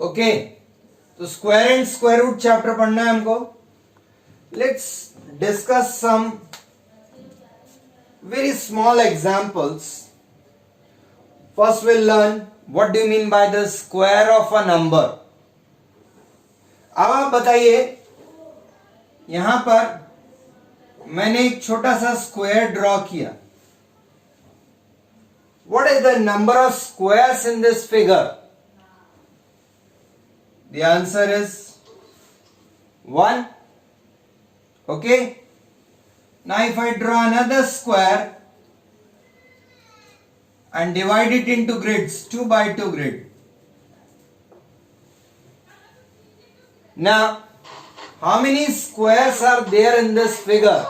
Okay, तो square and square root chapter पढ़ना है हमको. Let's discuss some very small examples. First we'll learn what do you mean by the square of a number. अब आप बताइए, यहां पर मैंने एक छोटा सा स्क्वायर ड्रॉ किया. What is the number of squares in this figure? The answer is 1. Okay. Now if I draw another square and divide it into grids, 2 by 2 grid. Now how many squares are there in this figure?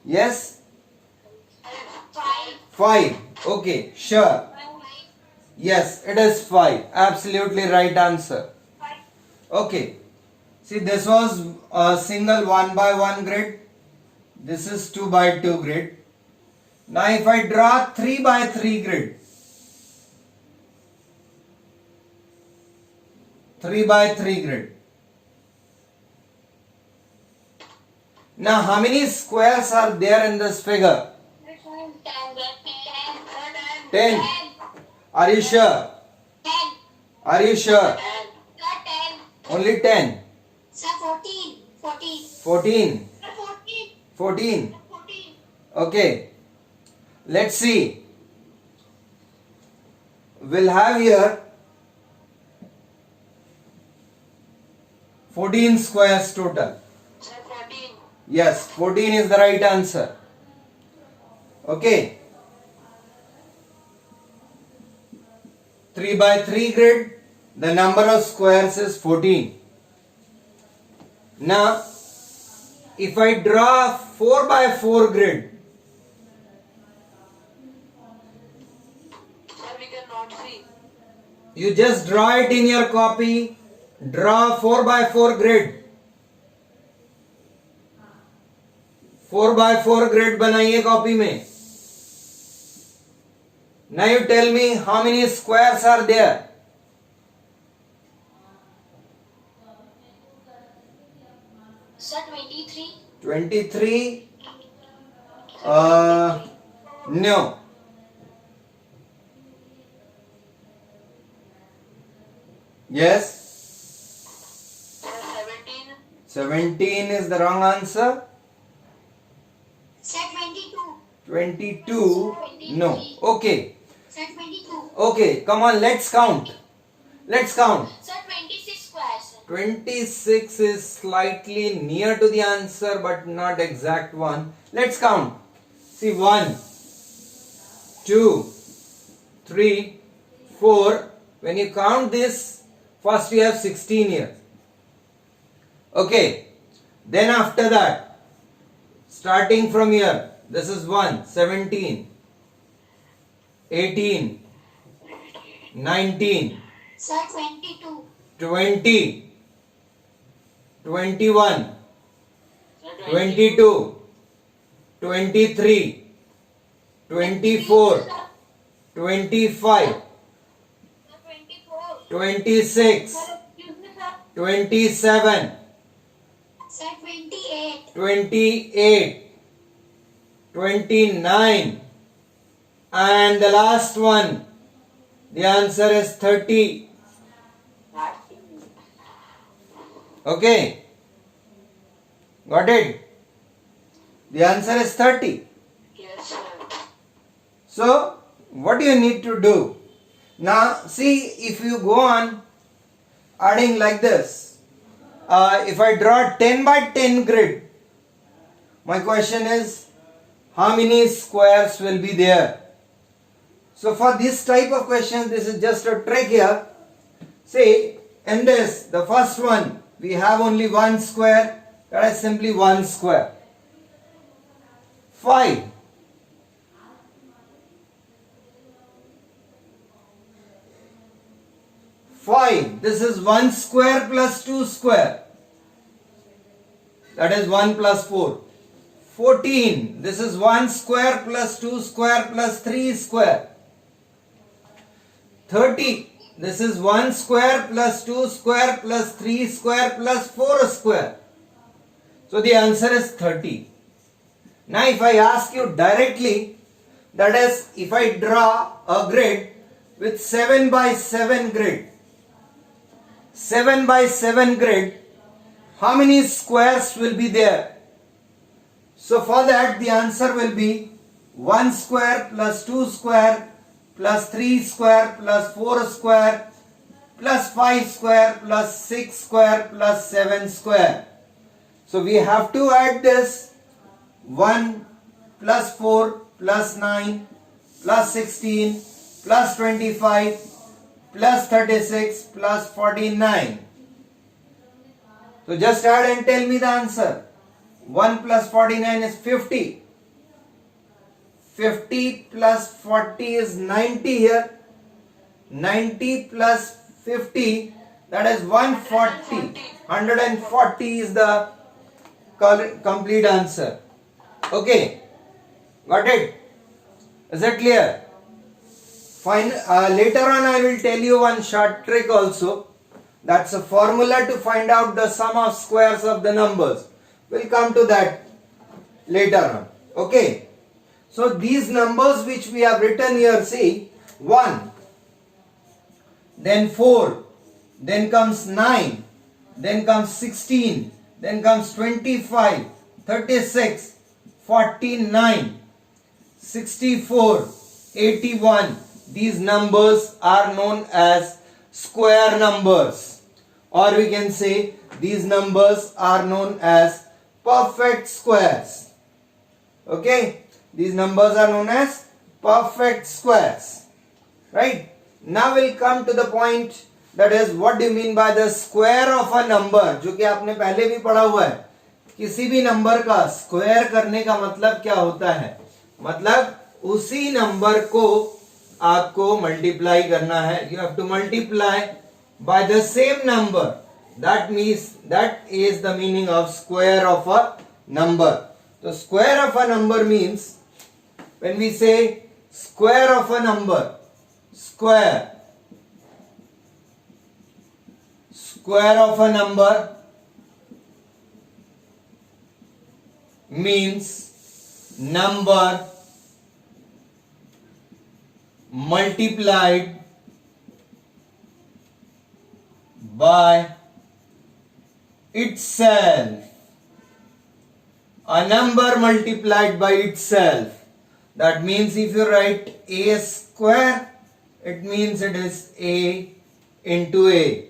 Yes? 5. Okay, sure. Yes, it is 5. Absolutely right answer. Okay. See, this was a single 1 by 1 grid. This is 2 by 2 grid. Now if I draw 3 by 3 grid, 3 by 3 grid. Now how many squares are there in this figure? 10. Are you sure? Are you sure? Only 10. 14. 14. Okay. Let's see. We'll have here 14 squares total. Yes, 14 is the right answer. Okay. 3 by 3 grid, the number of squares is 14. Now, if I draw 4 by 4 grid, we cannot see. You just draw it in your copy. Draw 4 by 4 grid. 4 by 4 grid बनाइए copy में. Now you tell me how many squares are there. Sir, 23. 23. No. Yes. Sir, 17. 17 is the wrong answer. Sir, 22. 22. No. Okay. Sir, 22. Okay. Come on. Let's count. Let's count. Sir, 26 squares. 26 is slightly near to the answer but not exact one. Let's count. See, 1, 2, 3, 4. When you count this, first you have 16 here. Okay. Then after that, starting from here, this is 1, 17, 18, 19, Sir, 22. 20, 21, 22, 23, 24, 25, 24. 26, Sir, excuse me, sir. 27, Sir, 28. 28, 29, and the last one, the answer is 30. Okay, got it? The answer is 30. Yes, sir. So, what do you need to do? Now, see, if you go on adding like this, if I draw 10 by 10 grid, my question is, how many squares will be there? So, for this type of questions, this is just a trick here. See, in this, the first one, we have only one square, that is simply one square. 5. 5. This is 1 square plus 2 square. That is 1 plus 4. 14. This is 1 square plus 2 square plus 3 square. 30. this is 1 square plus 2 square plus 3 square plus 4 square. So the answer is 30. Now if I ask you directly, that is if I draw a grid with 7 by 7 grid, 7 by 7 grid, how many squares will be there? So for that the answer will be 1 square plus 2 square plus 3 square plus 4 square plus 5 square plus 6 square plus 7 square. So we have to add this 1 plus 4 plus 9 plus 16 plus 25 plus 36 plus 49. So just add and tell me the answer. 1 plus 49 is 50. 50 plus 40 is 90 here. 90 plus 50, that is 140. 140 is the complete answer. Okay, got it? Is it clear? Fine. Later on I will tell you one short trick also. That's a formula to find out the sum of squares of the numbers. We'll come to that later on. Okay. So these numbers which we have written here, see, 1, then 4, then comes 9, then comes 16, then comes 25, 36, 49, 64, 81. These numbers are known as square numbers, or we can say these numbers are known as perfect squares. Okay, these numbers are known as perfect squares, right? Now we'll come to the point, that is what do you mean by the square of a number, जो कि आपने पहले भी पढ़ा हुआ है. किसी भी नंबर का स्क्वायर करने का मतलब क्या होता है? मतलब उसी नंबर को आपको मल्टीप्लाई करना है. You have to multiply by the same number. That means, that is the meaning of square of a number. So square of a number means, when we say square of a number, square of a number means number multiplied by itself. A number multiplied by itself. That means if you write a square, it means it is a into a.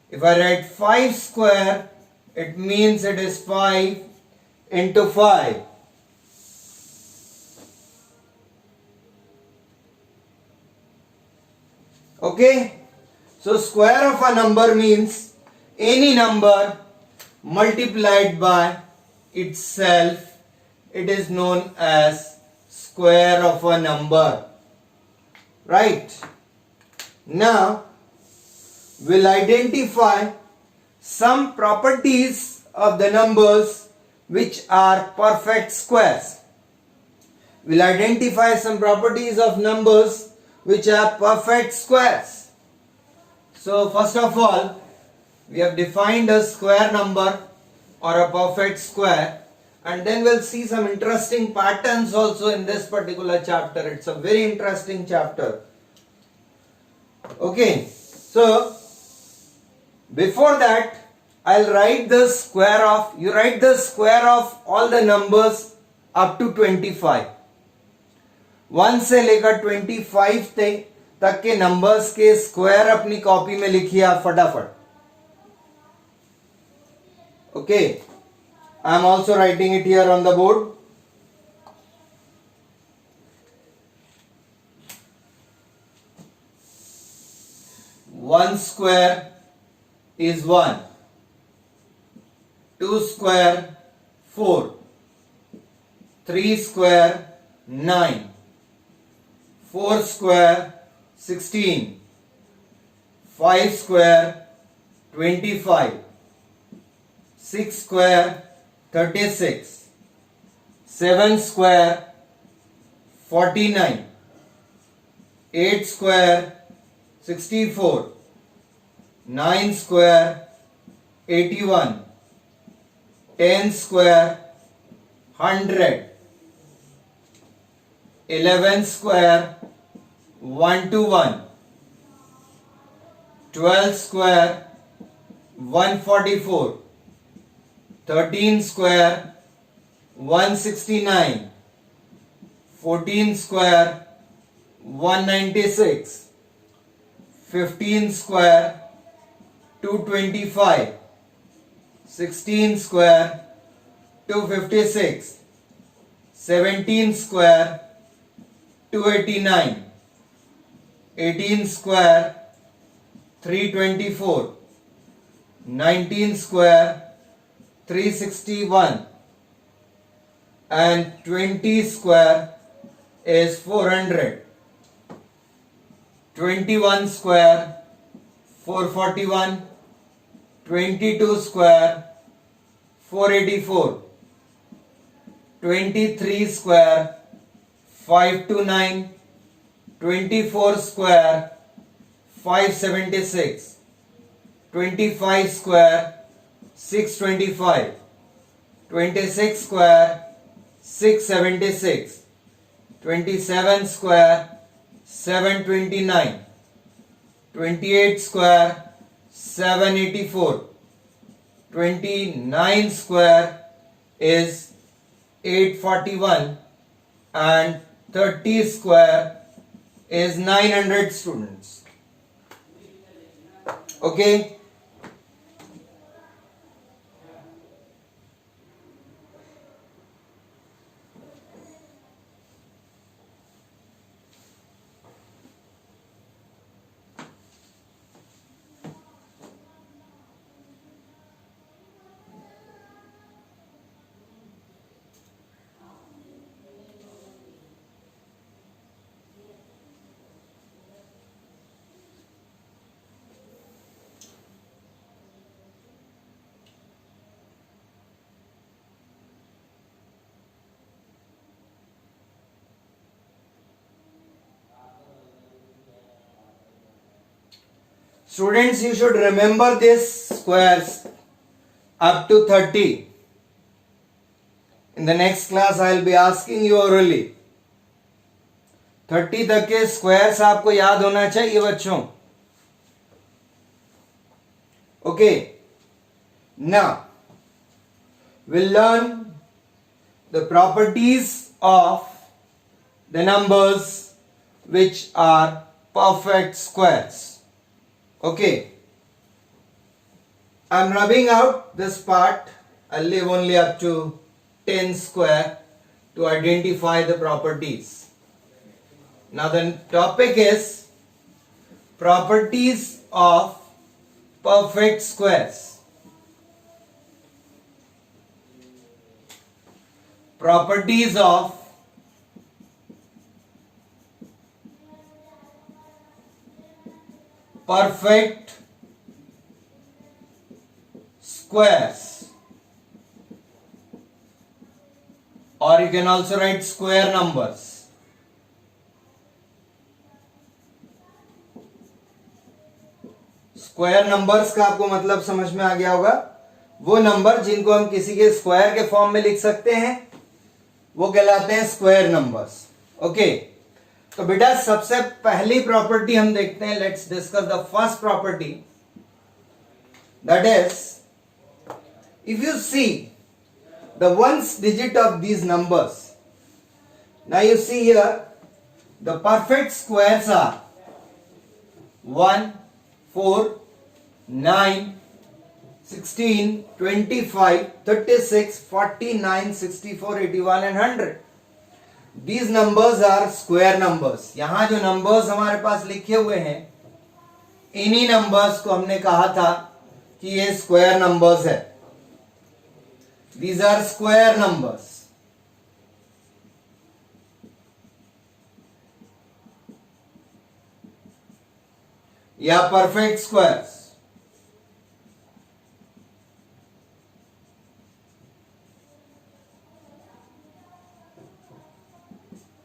If I write 5 square, it means it is 5 into 5. Okay? So square of a number means any number multiplied by itself. It is known as square of a number. Right? Now we'll identify some properties of the numbers which are perfect squares. We'll identify some properties of numbers which are perfect squares. So first of all, we have defined a square number or a perfect square, and then we'll see some interesting patterns also in this particular chapter. It's a very interesting chapter. Okay, so before that, I'll write the square of, you write the square of all the numbers up to 25. 1 से लेकर 25 तक के numbers के square अपनी copy में लिखिए आप फटाफट. Okay, I am also writing it here on the board. One square is 1. 2 square 4. 3 square 9. 4 square 16. 5 square 25. 6 square 36. 7 square 49. 8 square 64, 9 square 81, 10 square 100, 11 square 121, 12 square 144, 13 square 169, 14 square 196, 15 square 225, 16 square 256, 17 square 289, 18 square 324, 19 square 361, and 20 square is 400. 21 square 441, 22 square 484, 23 square 529, 24 square 576, 25 square 625, 26 square 676, 27 square 729, 28 square 784, 29 square is 841, and 30 square is 900 students. Okay. Students, you should remember this squares up to 30. In the next class, I will be asking you orally. 30 तक के squares आपको याद होना चाहिए बच्चों. Okay. Now, we'll learn the properties of the numbers which are perfect squares. Okay, I'm rubbing out this part. I'll leave only up to 10 square to identify the properties. Now the topic is properties of perfect squares. Properties of perfect squares, or you can also write square numbers. Square numbers का आपको मतलब समझ में आ गया होगा. वो number जिनको हम किसी के स्क्वायर के फॉर्म में लिख सकते हैं वो कहलाते हैं स्क्वायर नंबर्स. ओके, तो बेटा सबसे पहली प्रॉपर्टी हम देखते हैं. Let's discuss the first property, that is if you see the ones digit of these numbers. Now you see here the perfect squares are 1, 4, 9, 16, 25, 36, 49, 64, 81 and 100. These numbers are square numbers. यहां जो numbers हमारे पास लिखे हुए हैं इन्हीं numbers को हमने कहा था कि ये square numbers है. These are square numbers. या perfect squares.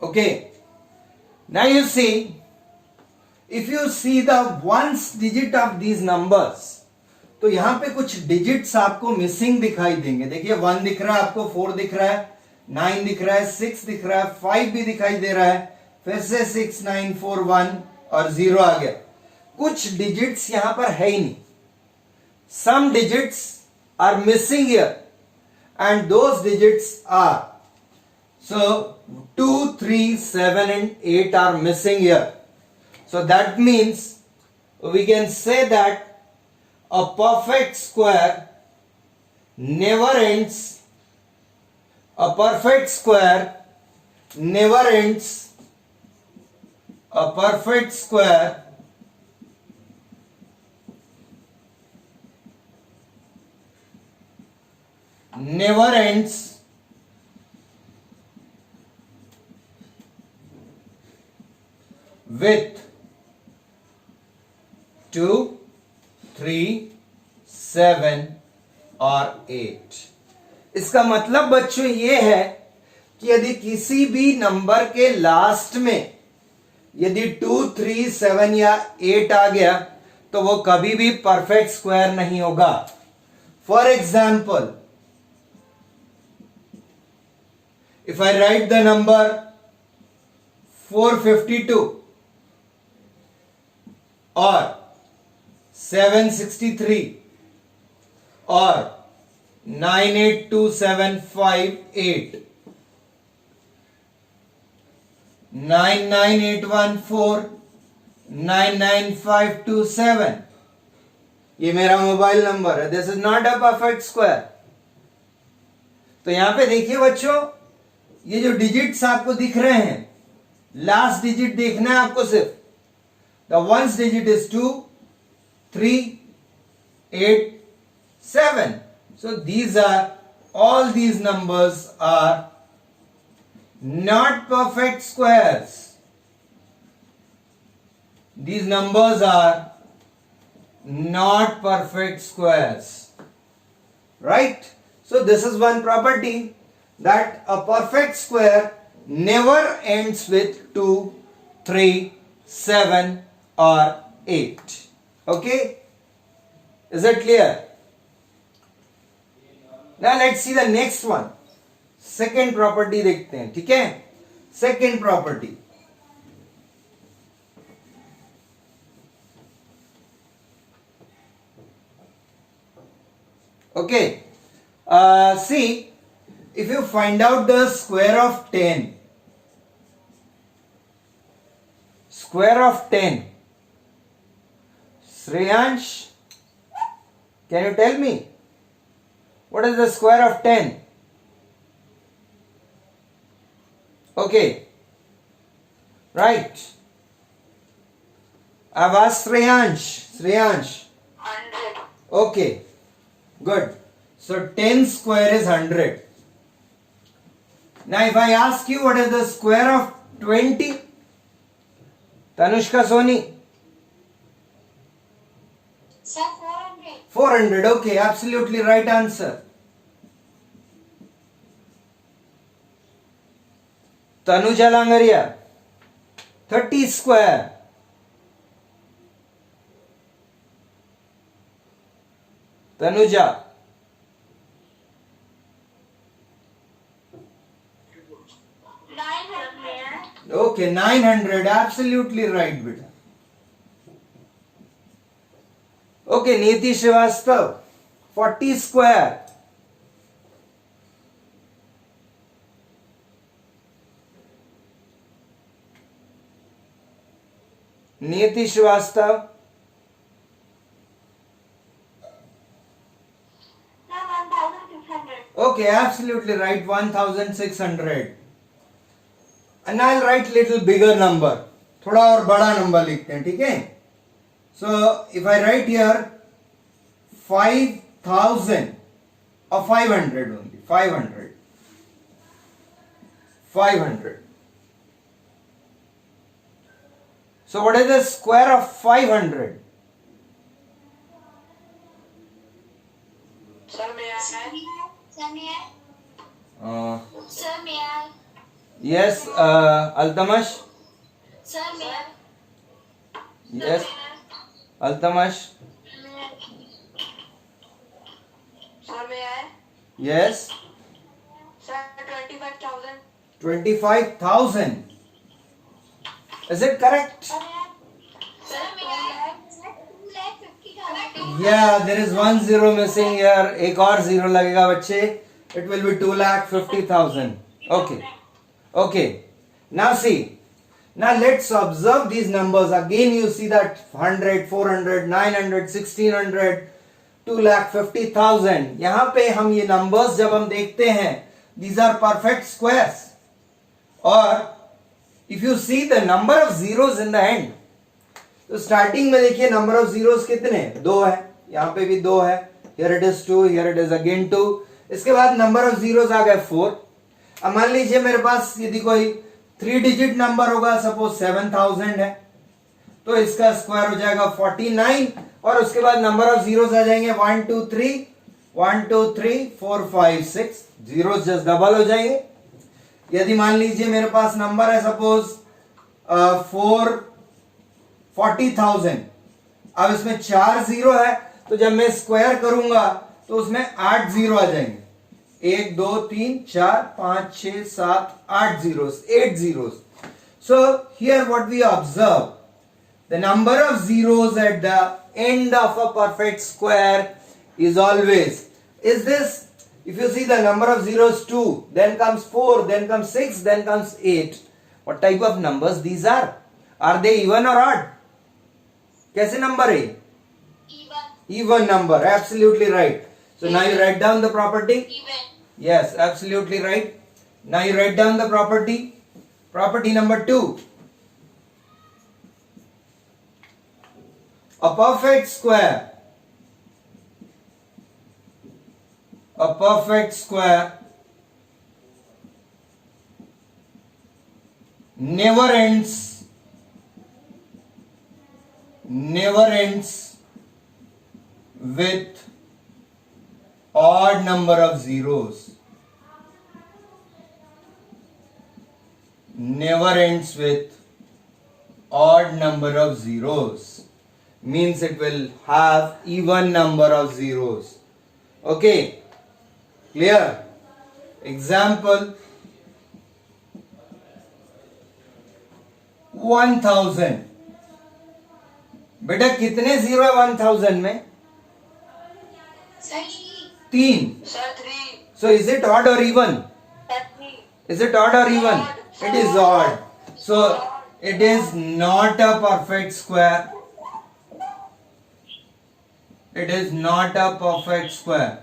Okay. Now you see, if you see the ones digit of these numbers, तो यहां पे कुछ डिजिट्स आपको मिसिंग दिखाई देंगे. देखिए 1 दिख रहा है आपको, 4 दिख रहा है, 9 दिख रहा है, 6 दिख रहा है, 5 भी दिखाई दे रहा है, फिर से 6 9 4 1 और 0 आ गया. कुछ डिजिट्स यहां पर है ही नहीं. Some digits are missing here and those digits are, so 2 3 7 and 8 are missing here. So that means we can say that a perfect square never ends, a perfect square never ends, a perfect square never ends with 2 3 7 और 8. इसका मतलब बच्चों ये है कि यदि किसी भी नंबर के लास्ट में यदि 2 3 7 या 8 आ गया तो वो कभी भी परफेक्ट स्क्वायर नहीं होगा. For example, if I write the number 452 or 763 or 982758 99814 99527, ये मेरा मोबाइल नंबर है. This is not a perfect square. तो यहां पे देखिए बच्चों, ये जो डिजिट्स आपको दिख रहे हैं, लास्ट डिजिट देखना है आपको सिर्फ. The ones digit is 2 3 8 7. So these are, all these numbers are not perfect squares. These numbers are not perfect squares, right? So this is one property, that a perfect square never ends with 2 3 7 or 8. Okay, is it clear? Now let's see the next one. Second property देखते हैं. ठीक है, second property. Okay, see, if you find out the square of 10, square of 10, Shreyansh, can you tell me what is the square of 10? Okay, right, I've asked Shreyansh. 100. Okay, good. So 10 square is 100. Now if I ask you what is the square of 20, Tanushka Soni? Sir, 400. 400. Okay, absolutely right answer. Tanuja Langaria, 30 square. Tanuja. 900. Okay, 900. Absolutely right, beta. Okay, Niti Srivastav, 40 square. Niti Srivastav. Sir, 1600. Okay, absolutely right, 1600. And I'll write little bigger number. थोड़ा और बड़ा number लिखते हैं, ठीक है? So if I write here 5000 or 500 only, 500. So what is the square of 500? Sir, may I? Sir, may I? Sir, may I? Yes, Altamash. Sir, may I? Yes. Altamash. Sir, may I? Yes. Sir, 25,000. 25,000. Is it correct? Sir, may I? 2,50,000. Yeah, there is one zero missing here. एक और zero लगेगा बच्चे. It will be 2,50,000. Okay. Okay. Now see. Now let's observe these numbers. Again you see that 100, 400, 900, 1600, 2,50,000. यहाँ पे हम ये numbers जब हम देखते हैं, these are perfect squares. और if you see the number of zeros in the end, तो स्टार्टिंग में देखिए नंबर ऑफ जीरोस कितने, 2 है, यहाँ पे भी 2 है, here it is 2, here it is again 2. इसके बाद नंबर ऑफ जीरोस आ गए 4. अब मान लीजिए मेरे पास यदि कोई 3 डिजिट नंबर होगा, सपोज 7,000 है, तो इसका स्क्वायर हो जाएगा 49 और उसके बाद नंबर ऑफ जीरोस आ जाएंगे 1 2 3 1 2 3 4 5 6, जीरोस जस्ट डबल हो जाएंगे. यदि मान लीजिए मेरे पास नंबर है सपोज 40,000, अब इसमें 4 जीरो है, तो जब मैं स्क्वायर करूंगा तो उसमें 8 जीरो आ जाएंगे. 1 2 3 4 5 6 7 8 zeros, 8 zeros. So here what we observe, the number of zeros at the end of a perfect square is always, is this, if you see the number of zeros 2, then comes 4, then comes 6, then comes 8. What type of numbers these are? Are they even or odd? कैसे number है? Even. Even number, absolutely right. So now you write down the property. Even. Yes, absolutely right. Now you write down the property. Property number 2. A perfect square. A perfect square never ends with odd number of zeros. Never ends with odd number of zeros. Means it will have even number of zeros. Okay, clear? Example 1000. बेटा कितने zero है 1000 में? 3. Sir, 3. So is it odd or even? Sir, 3. Is it odd or even? Odd. It is odd. So it is not a perfect square. It is not a perfect square.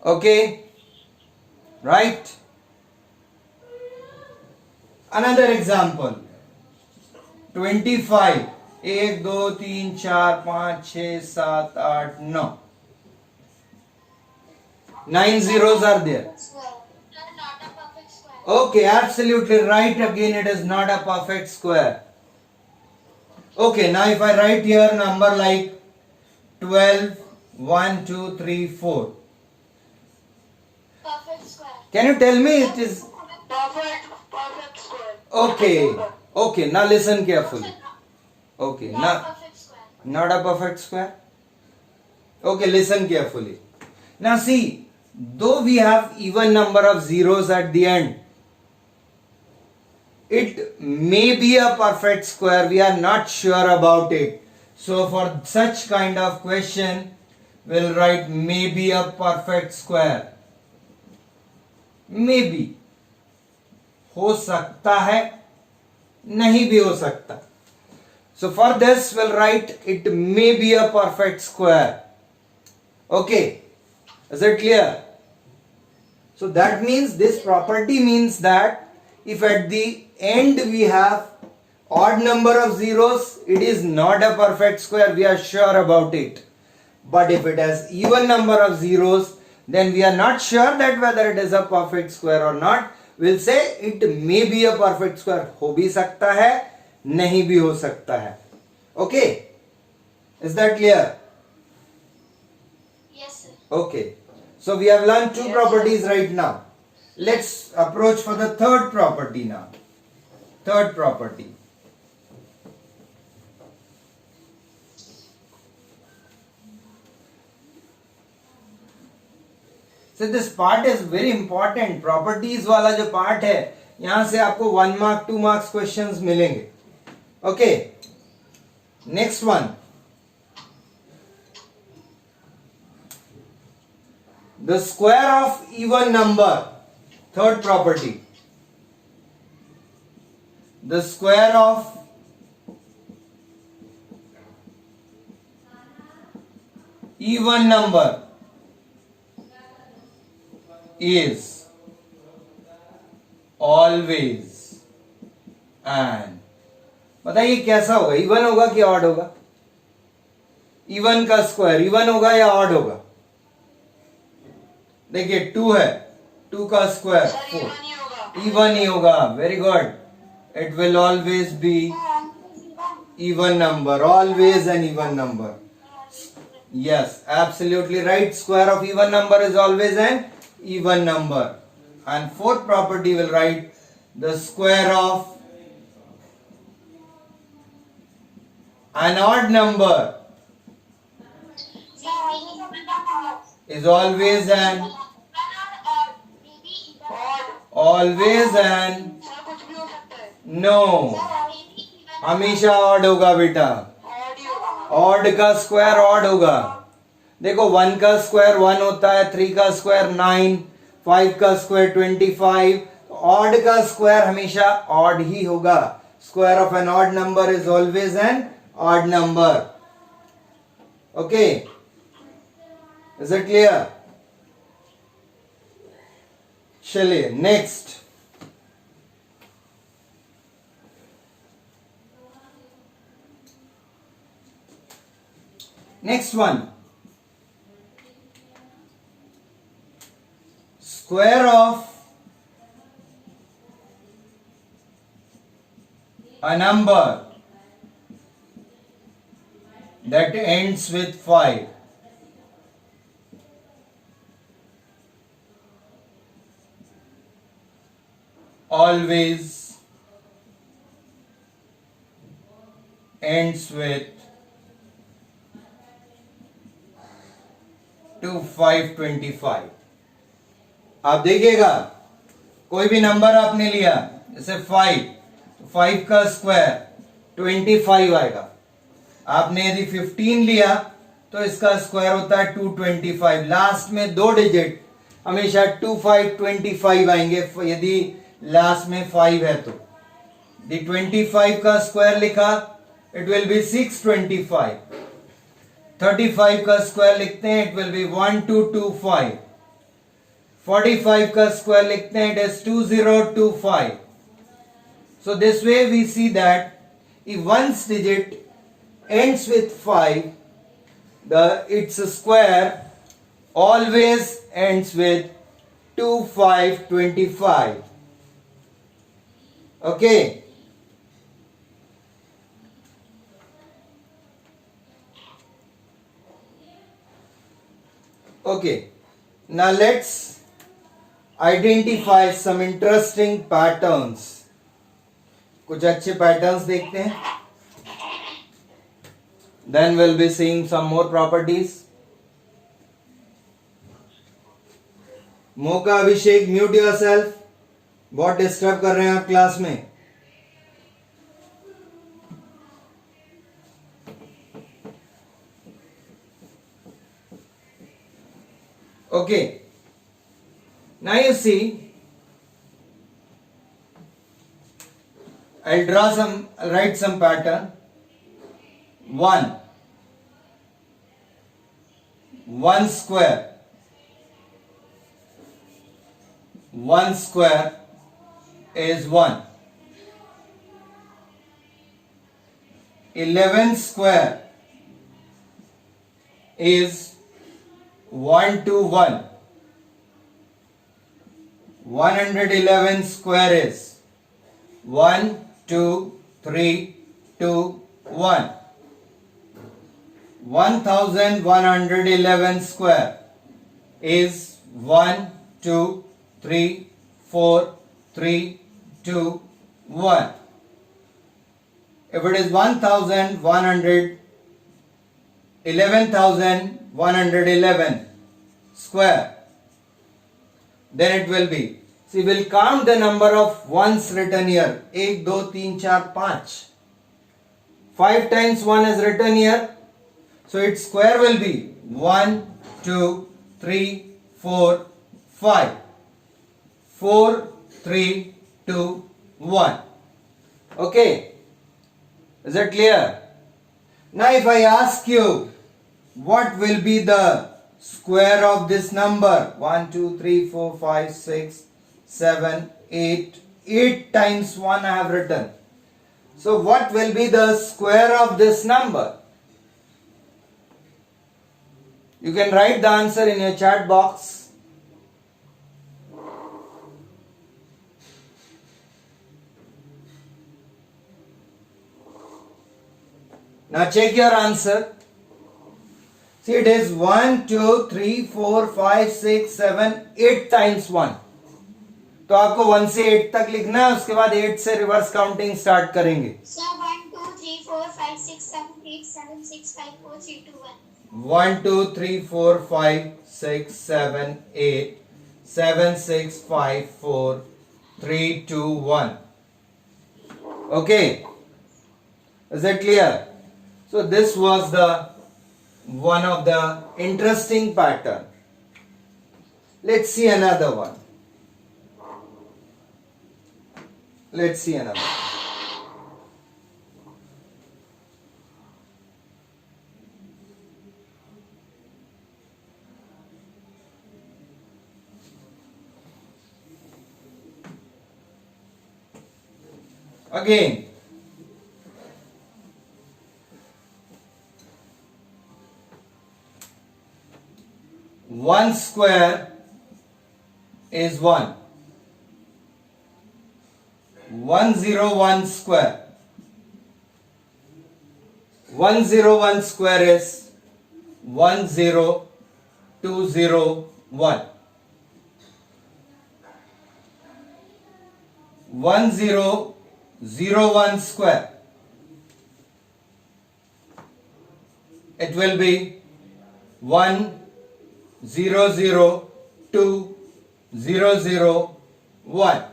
Okay, right? Another example 25. 1 2 3 4 5 6 7 8 9. 9 zeros are there. Square. Not a perfect square. Okay, absolutely right. Again, it is not a perfect square. Okay, now if I write here number like 12, 1 2 3 4. Perfect square. Can you tell me it is? Perfect square. Okay, okay, now listen carefully. Okay, Not now perfect square. not a perfect square. Okay, listen carefully. Now see, though we have even number of zeros at the end, it may be a perfect square. We are not sure about it. So for such kind of question, we'll write maybe a perfect square. Maybe. हो सकता है, नहीं भी हो सकता. So for this we'll write it may be a perfect square. Okay. Is it clear? So that means this property means that if at the end we have odd number of zeros, it is not a perfect square. We are sure about it. But if it has even number of zeros, then we are not sure that whether it is a perfect square or not. We'll say it may be a perfect square. हो भी सकता है, नहीं भी हो सकता है. Okay? Is that clear? Yes, sir. Okay. So we have learned two Yes. properties right now. Let's approach for the third property now. Third property. So this part is very important. Properties वाला जो part है, यहाँ से आपको 1 mark, 2 marks questions मिलेंगे. Okay. Next one. The square of even number. Third property. The square of even number is always and. बताइए कैसा होगा? इवन होगा कि ऑड होगा? इवन का स्क्वायर इवन होगा या ऑड होगा? देखिए 2 है, 2 का स्क्वायर सर 4. इवन ही होगा. इवन ही होगा. Very good. It will always be even number. Always an even number. Yes, absolutely right. Square of even number is always an even number. And fourth property will write the square of an odd number is always an odd. always an sir कुछ भी हो सकता है. no. हमेशा odd होगा बेटा. Odd ही होगा. ऑड का स्क्वायर ऑड होगा. देखो 1 का स्क्वायर 1 होता है, 3 का स्क्वायर 9, 5 का स्क्वायर 25. ऑड का स्क्वायर हमेशा ऑड ही होगा. Square of an odd number is always an odd number. Okay, is it clear? चलिए next. Next one. Square of a number that ends with 5 always ends with 2525. आप देखिएगा कोई भी number आपने लिया जैसे 5, तो 5 का स्क्वायर 25 आएगा. आपने यदि 15 लिया तो इसका स्क्वायर होता है 225. लास्ट में 2 डिजिट हमेशा 2525 आएंगे यदि लास्ट में 5 है तो. दी 25 का स्क्वायर लिखा, इट विल बी 625. 35 का स्क्वायर लिखते हैं, इट विल बी 1225. 45 का स्क्वायर लिखते हैं, it is 2025. So this way we see that if one's digit ends with 5, its square always ends with 2525. Okay. Okay. Now let's identify some interesting patterns. कुछ अच्छे patterns देखते हैं. Then we'll be seeing some more properties. Mocha Abhishek, mute yourself. बहुत disturb कर रहे हैं आप class में. Okay. Now you see, I'll write some pattern. 1 square. 1 square is 1. 11 square is 121. 111 square is 1, 2, 3, 2, 1. 1111 square is 1, 2, 3, 4, 3, 2, 1. If it is 11,111 square, then it will be. See, we'll count the number of ones written here. 1, 2, 3, 4, 5. 5 times 1 is written here. So its square will be 1, 2, 3, 4, 5. 4, 3, 2, 1. Okay. Is that clear? Now if I ask you, what will be the square of this number? 1, 2, 3, 4, 5, 6, 7, 8. 8 times 1 I have written. So what will be the square of this number? You can write the answer in your chat box. Now check your answer. See, it is 1, 2, 3, 4, 5, 6, 7, 8 times 1. तो आपको 1 से 8 तक लिखना है, उसके बाद 8 से reverse counting start करेंगे. Sir, 1, 2, 3, 4, 5, 6, 7, 8, 7, 6, 5, 4, 3, 2, 1. 1, 2, 3, 4, 5, 6, 7, 8, 7, 6, 5, 4, 3, 2, 1. Okay. Is that clear? So this was the one of the interesting pattern. Let's see another one. Let's see another. Again, one square is 1. 101 square. 101 square is 10201. 1001 square. It will be 1002001.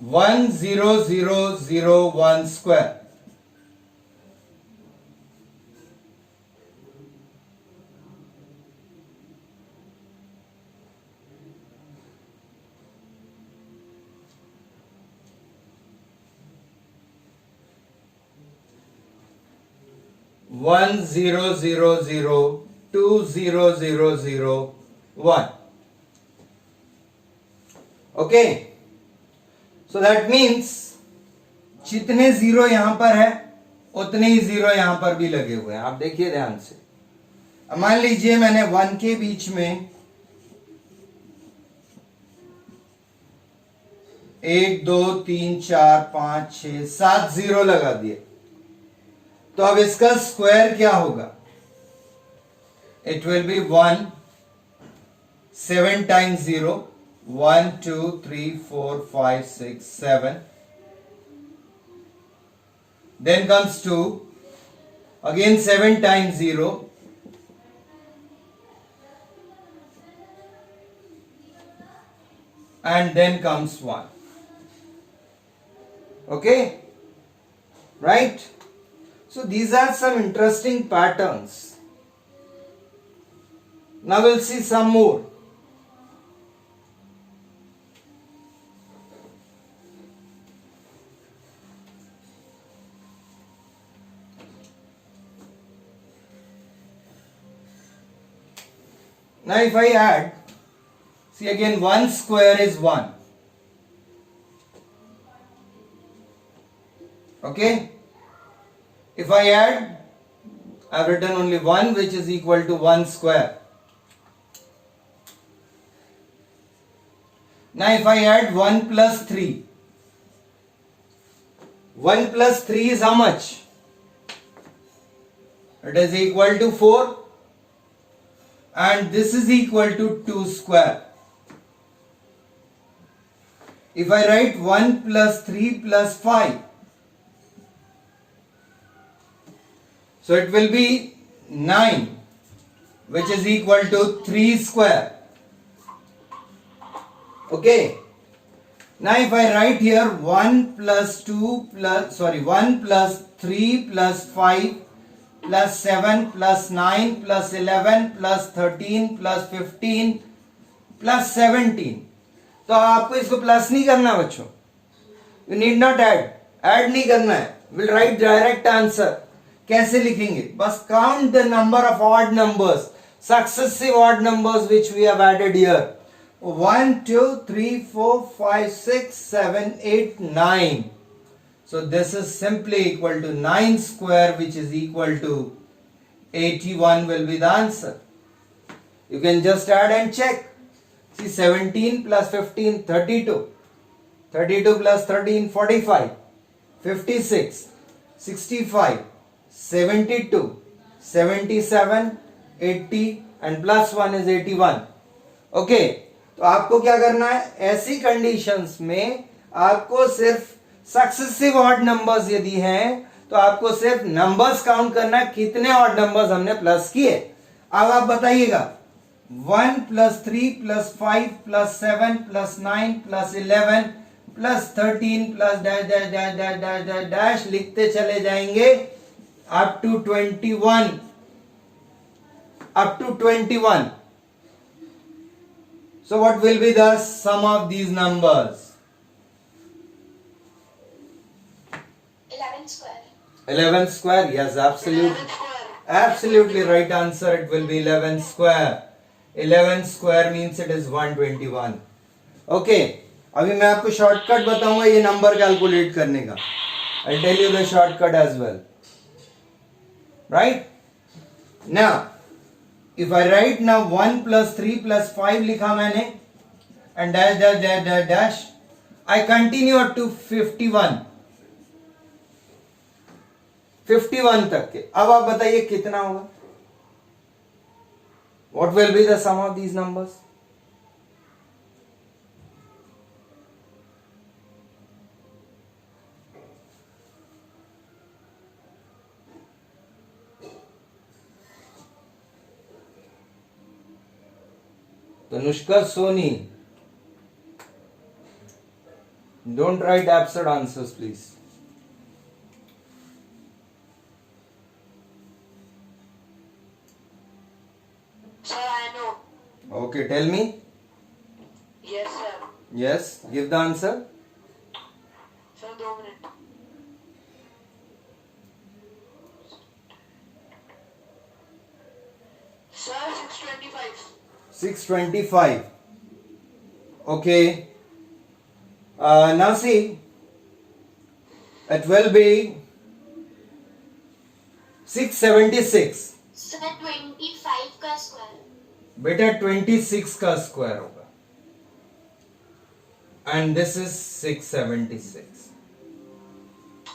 10001 square. One zero zero zero 20001. Okay. So that means जितने zero यहां पर है उतने ही zero यहां पर भी लगे हुए हैं. आप देखिए ध्यान से. अब मान लीजिए मैंने 1 के बीच में 1 2 3 4 5 6 7 जीरो लगा दिए. तो अब इसका स्क्वायर क्या होगा? It will be 1 7 times 0 1 2 3 4 5 6 7. Then comes 2. Again 7 times 0. And then comes 1. Okay? Right? So these are some interesting patterns. Now we'll see some more. Now if I add, see again 1 square is 1. Okay? If I add, I have written only 1 which is equal to 1 square. Now if I add 1 plus 3, 1 plus 3 is how much? It is equal to 4. and this is equal to 2 square. If I write 1 plus 3 plus 5, so it will be 9, which is equal to 3 square. Okay. Now if I write here 1 plus 3 plus 5 plus 7 plus 9 plus 11 plus 13 plus 15 plus 17, तो आपको इसको plus नहीं करना बच्चों, you need not add नहीं करना है, will write direct answer. कैसे लिखेंगे? बस count the number of odd numbers, successive odd numbers which we have added here. 1 2 3 4 5 6 7 8 9. So this is simply equal to 9 square, which is equal to 81 will be the answer. You can just add and check. See, 17 plus 15 32, 32 plus 13 45, 56, 65, 72, 77, 80 and plus 1 is 81. Okay, तो आपको क्या करना है? ऐसी conditions में आपको सिर्फ successive odd numbers यदि हैं तो आपको सिर्फ नंबर्स काउंट करना है, कितने ऑड नंबर्स हमने प्लस किए. अब आप बताइएगा 1 plus 3 plus 5 plus 7 plus 9 plus 11 plus 13 plus dash dash dash dash dash dash dash लिखते चले जाएंगे up to 21. Up to 21. So what will be the sum of these numbers? 11 square. 11 square. Yes, 11 square. absolutely right answer. It will be 11 square. 11 square means it is 121. Okay. अभी मैं आपको shortcut बताऊंगा ये number calculate करने का. I'll tell you the shortcut as well. Right? Now, if I write now 1 plus 3 plus 5 लिखा मैंने and dash dash dash dash dash, I continue up to 51. 51 तक के. अब आप बताइए कितना होगा? What will be the sum of these numbers? Tanushka Soni, don't write absurd answers, please. Sir, I know. Okay, tell me. Yes, sir. Yes, give the answer. Sir, 2 minutes. Sir, 625. 625. Okay. Now see, it will be 676. Sir, 25 का square. बेटा 26 का square होगा. And this is 676.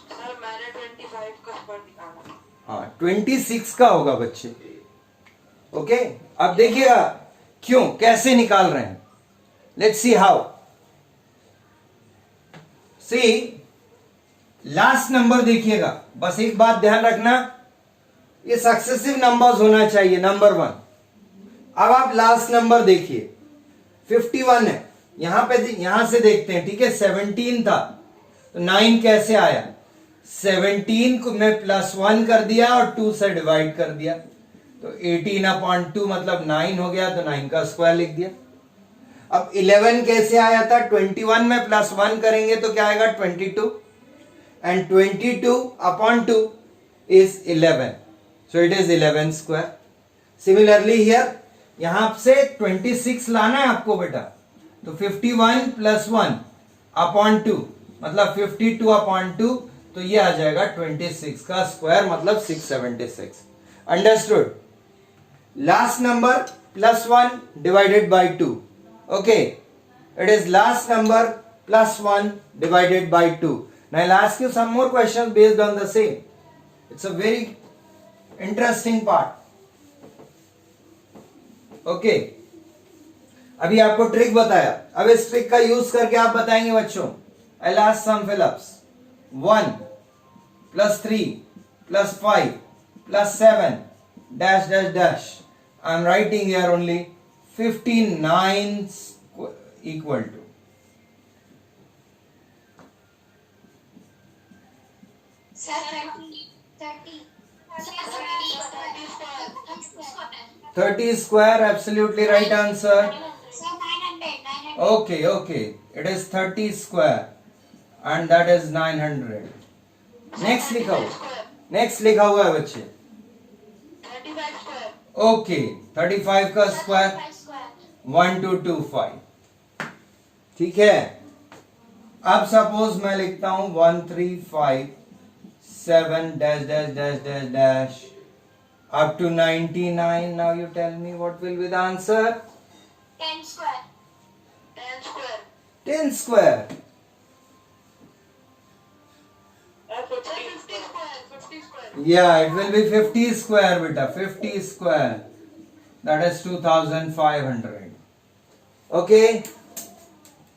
Sir, मैंने 25 का square निकाला. हाँ 26 का होगा बच्चे. ओके अब देखिएगा क्यों कैसे निकाल रहे हैं. Let's see how. See last number देखिएगा. बस एक बात ध्यान रखना, ये सक्सेसिव नंबर्स होना चाहिए. नंबर 1. अब आप लास्ट नंबर देखिए 51 है. यहां से देखते हैं. ठीक है 17 था तो 9 कैसे आया? 17 को मैं +1 कर दिया और 2 से डिवाइड कर दिया तो 18/2 मतलब 9 हो गया तो 9 का स्क्वायर लिख दिया. अब 11 कैसे आया था? 21 में +1 करेंगे तो क्या आएगा? 22 and 22/2 is 11 so it is 11 square. Similarly here यहां से 26 लाना है आपको बेटा तो 51 + 1/2 मतलब 52/2 तो ये आ जाएगा 26 का स्क्वायर मतलब 676. Understood. Last number +1 divided by 2. Okay it is last number +1 divided by 2. Now I'll ask you some more questions based on the same. It's a very interesting part. Okay, अभी आपको ट्रिक बताया, अब इस trick का use करके आप बताएंगे बच्चों। आई last some fill-ups 1 + 3 + 5 + 7 dash dash dash. I am writing here only 59 equal to Sir, 30. Sir, 30 square. Absolutely right answer. Sir, 900. Okay, okay. It is 30 square and that is 900. Next लिखा हुआ, next लिखा हुआ है बच्चे। 35 square. ओके, 35 का square 5 square. 1225। ठीक है, अब सपोज मैं लिखता हूं 1357 dash dash dash dash dash up to 99. Now you tell me what will be the answer? 10 square. 10 square. 10 square. 50 square. 50 square. Yeah, it will be 50 square beta, 50 square. That is 2500. Okay?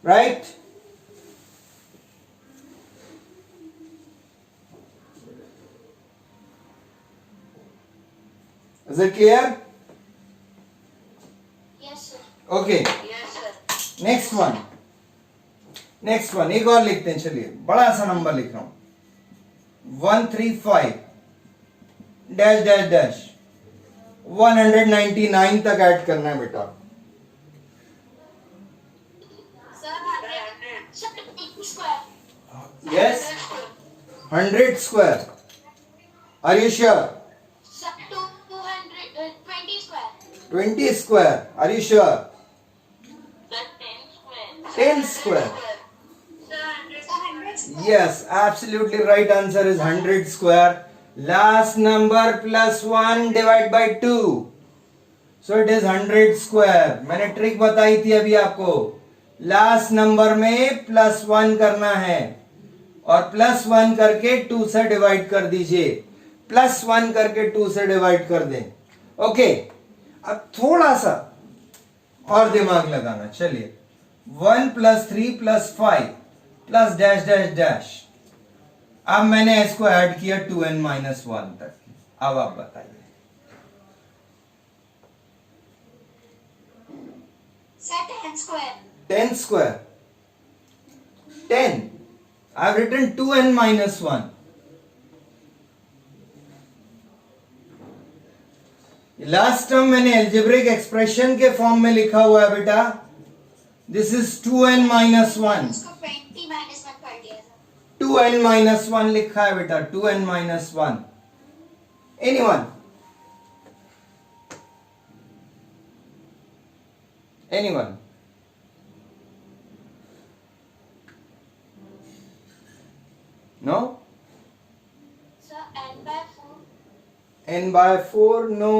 Right? Is it clear? Yes, sir. Okay. Yes, sir. Next one, next one एक और लिखते हैं, चलिए बड़ा सा number लिख रहा हूं 135 डैश डैश डैश 199 तक ऐड करना है बेटा। Sir, 100. Sir, 50 square. Yes, 100 square. Are you sure? Sir, 20 square. 20 square. Are you sure? Sir, 10 square. 10 square. Sir, 100 square. Yes, absolutely right answer is 100 square. Last number plus 1 divide by 2. So it is 100 square. मैंने trick बताई थी अभी आपको, last number में +1 करना है और +1 करके 2 से डिवाइड कर दीजिए, +1 करके 2 से डिवाइड कर दें। ओके, अब थोड़ा सा और दिमाग लगाना, चलिए 1 + 3 + 5 + डैश डैश डैश। अब मैंने इसको ऐड किया 2n - 1 तक। अब आप बताइए। Sir, 10 square. 10 square, 10, I have written 2n - 1। Last term मैंने एल्जेब्रिक एक्सप्रेशन के फॉर्म में लिखा हुआ है बेटा, दिस इज 2n - 1। उसको 20 - 1 कर दिया sir. 2n - 1 लिखा है बेटा, 2n - 1। Anyone? Anyone? No? Sir, n by 4. n/4? No.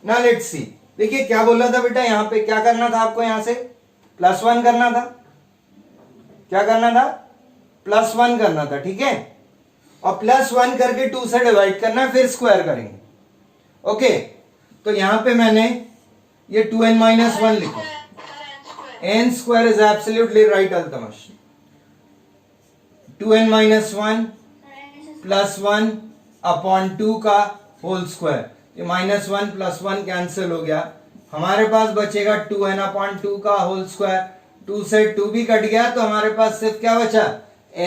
ना लेट्स सी। देखिए क्या बोला था बेटा, यहां पे क्या करना था आपको, यहां से +1 करना था। क्या करना था? +1 करना था, ठीक है, और +1 करके 2 से डिवाइड करना, फिर स्क्वायर करेंगे। ओके, तो यहां पे मैंने ये 2n - 1 लिखा। Sir, n square. n square is absolutely right Altamash. 2n - 1 +1 upon 2 का होल स्क्वायर। ये -1 +1 कैंसिल हो गया, हमारे पास बचेगा 2n/2 का होल स्क्वायर। 2 से 2 भी कट गया तो हमारे पास सिर्फ क्या बचा,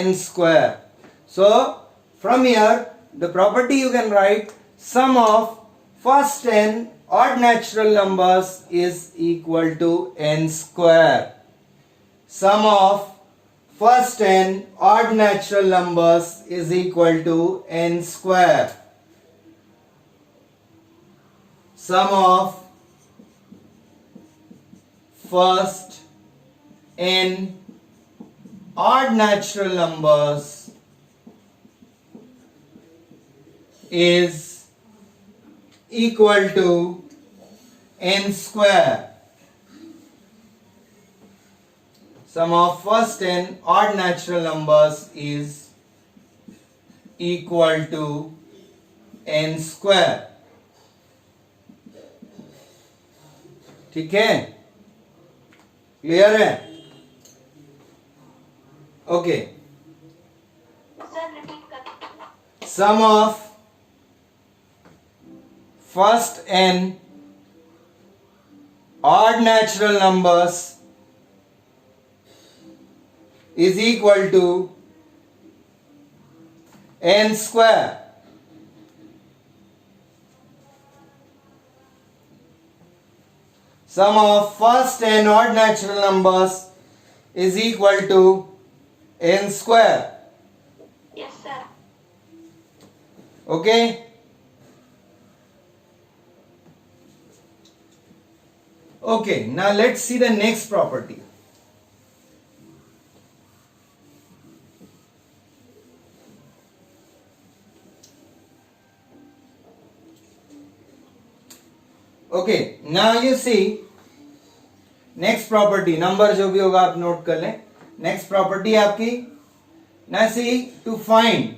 n square. So from here the property you can write some of first n odd natural numbers is equal to n square. Sum of first n odd natural numbers is equal to n square. Sum of first n odd natural numbers is equal to n square. Sum of first n odd natural numbers is equal to n square. ठीक है, clear है? Okay, sir repeat कर। Sum of first n odd natural numbers is equal to n square. Sum of first n odd natural numbers is equal to n square. Yes sir. Okay? Okay, now let's see the next property. Okay, now you see next property, number जो भी होगा आप note कर लें. Next property आपकी, now see to find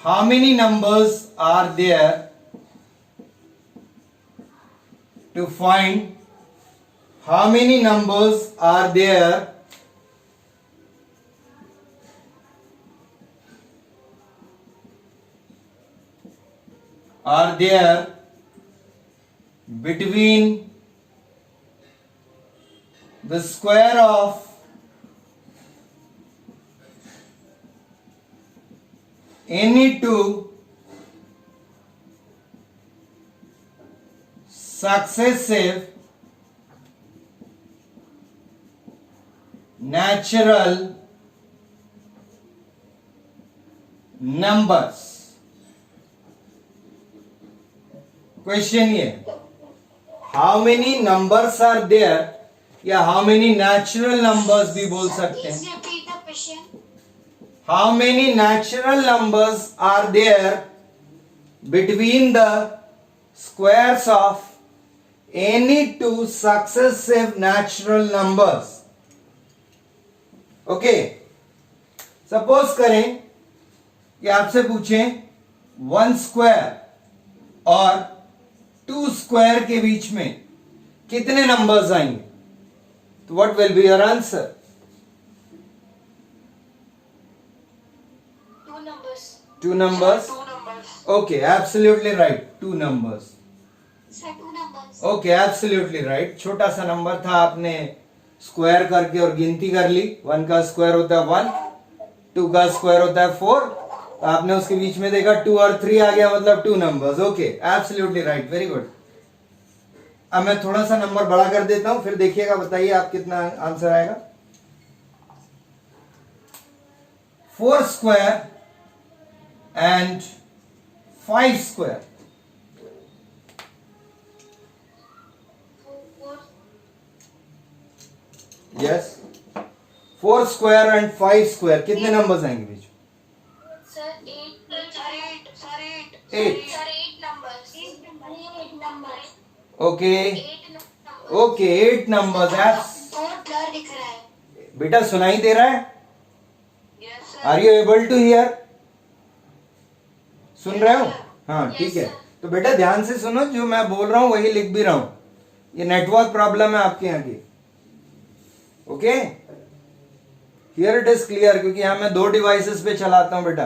how many numbers are there, to find how many numbers are there between the square of any two successive natural numbers. Question ये, how many numbers are there, या how many natural numbers भी बोल सकते हैं. Please repeat the question. How many natural numbers are there between the squares of any two successive natural numbers? Okay, suppose करें कि आपसे पूछें 1 square और 2 square के बीच में कितने numbers आएंगे, तो what will be your answer? Two numbers. 2 numbers. Two numbers. Okay, absolutely right. 2 numbers. Sir two numbers. Okay, absolutely right. छोटा सा नंबर था, आपने स्क्वायर करके और गिनती कर ली. 1 का स्क्वायर होता है 1, 2 का स्क्वायर होता है 4. तो आपने उसके बीच में देखा 2 और 3 आ गया, मतलब 2 numbers. Okay, absolutely right. Very good. अब मैं थोड़ा सा नंबर बड़ा कर देता हूं, फिर देखिएगा, बताइए आप कितना आंसर आएगा. 4 square and 5 square. Yes. 4 square and 5 square कितने नंबर्स आएंगे बीच में? Sir 8 Sir, eight. 8. Sir 8 numbers. 8 numbers. Okay. 8 numbers. Okay, 8 numbers. बहुत ब्लर दिख रहा है। बेटा सुनाई दे रहा है? Yes, sir. Are you able to hear? सुन रहे हो? हाँ, ठीक है. Yes, sir. तो बेटा ध्यान से सुनो, जो मैं बोल रहा हूँ वही लिख भी रहा हूँ. ये नेटवर्क प्रॉब्लम है आपके यहाँ की. Okay, here it is clear, क्योंकि यहां मैं 2 डिवाइसेस पे चलाता हूं बेटा.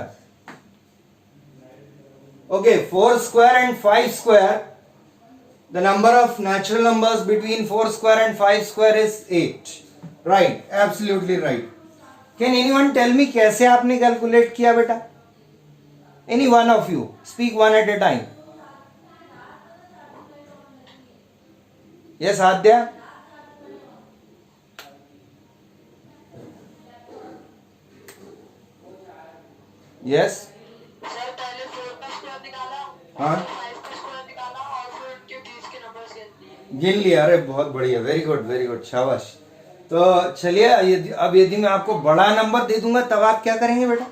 Okay, 4 square and 5 square, the number of natural numbers between 4 square and 5 square is 8. Right, absolutely right. Can anyone tell me कैसे आपने कैलकुलेट किया बेटा? Any one of you speak one at a time. Yes Aadya. Yes. Sir पहले 4 का square निकाला, हाँ. 5 का square निकाला और फिर उनके बीच के नंबर्स गिन लिए। गिन लिया. अरे बहुत बढ़िया, वेरी गुड, शाबाश. तो चलिए, अब यदि मैं आपको बड़ा नंबर दे दूंगा तब आप क्या करेंगे बेटा?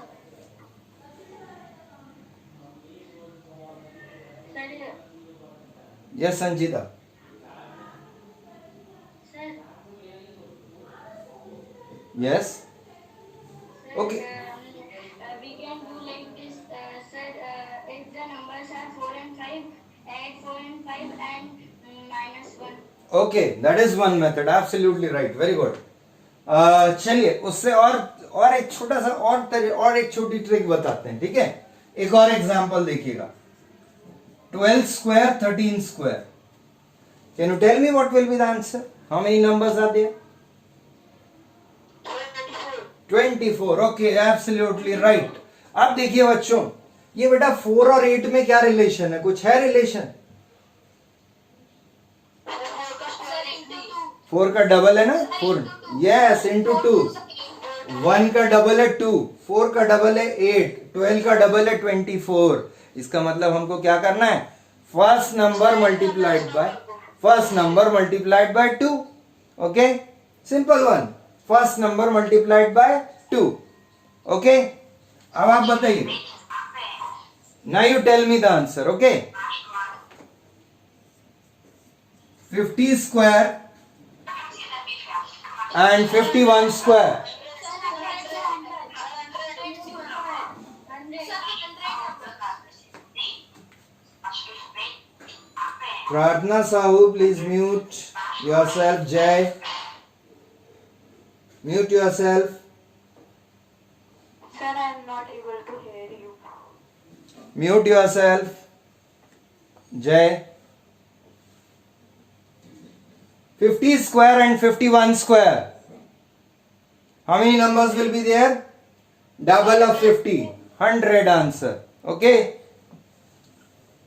Yes Sanjita. Yes. Okay. We can do like this, sir. If the numbers are 4 25 and -1. Okay, that is one method, absolutely right, very good. चलिए उससे और एक छोटा सा और एक छोटी ट्रिक बताते हैं, ठीक है। एक और एग्जांपल देखिएगा, 12 square 13 square. Can you tell me what will be the answer? How many numbers are there? 24। Okay, absolutely right. अब देखिए बच्चों, ये बेटा 4 और 8 में क्या रिलेशन है? कुछ है रिलेशन? 4 का डबल है ना, 4, यस, इंटू 2। 1 का डबल है 2, 4 का डबल है 8, 12 का डबल है 24। इसका मतलब हमको क्या करना है? First number multiplied by 2। Okay, simple one, first number multiplied by 2। Okay, अब आप बताइए, now you tell me the answer. Okay, 50 square and 51 square. Pradna Sahu, please mute yourself. Jay, mute yourself. Sir, I am not able to hear you. Mute yourself. Jay. 50 square and 51 square. How many numbers will be there? Double of 50. 100 answer. Okay.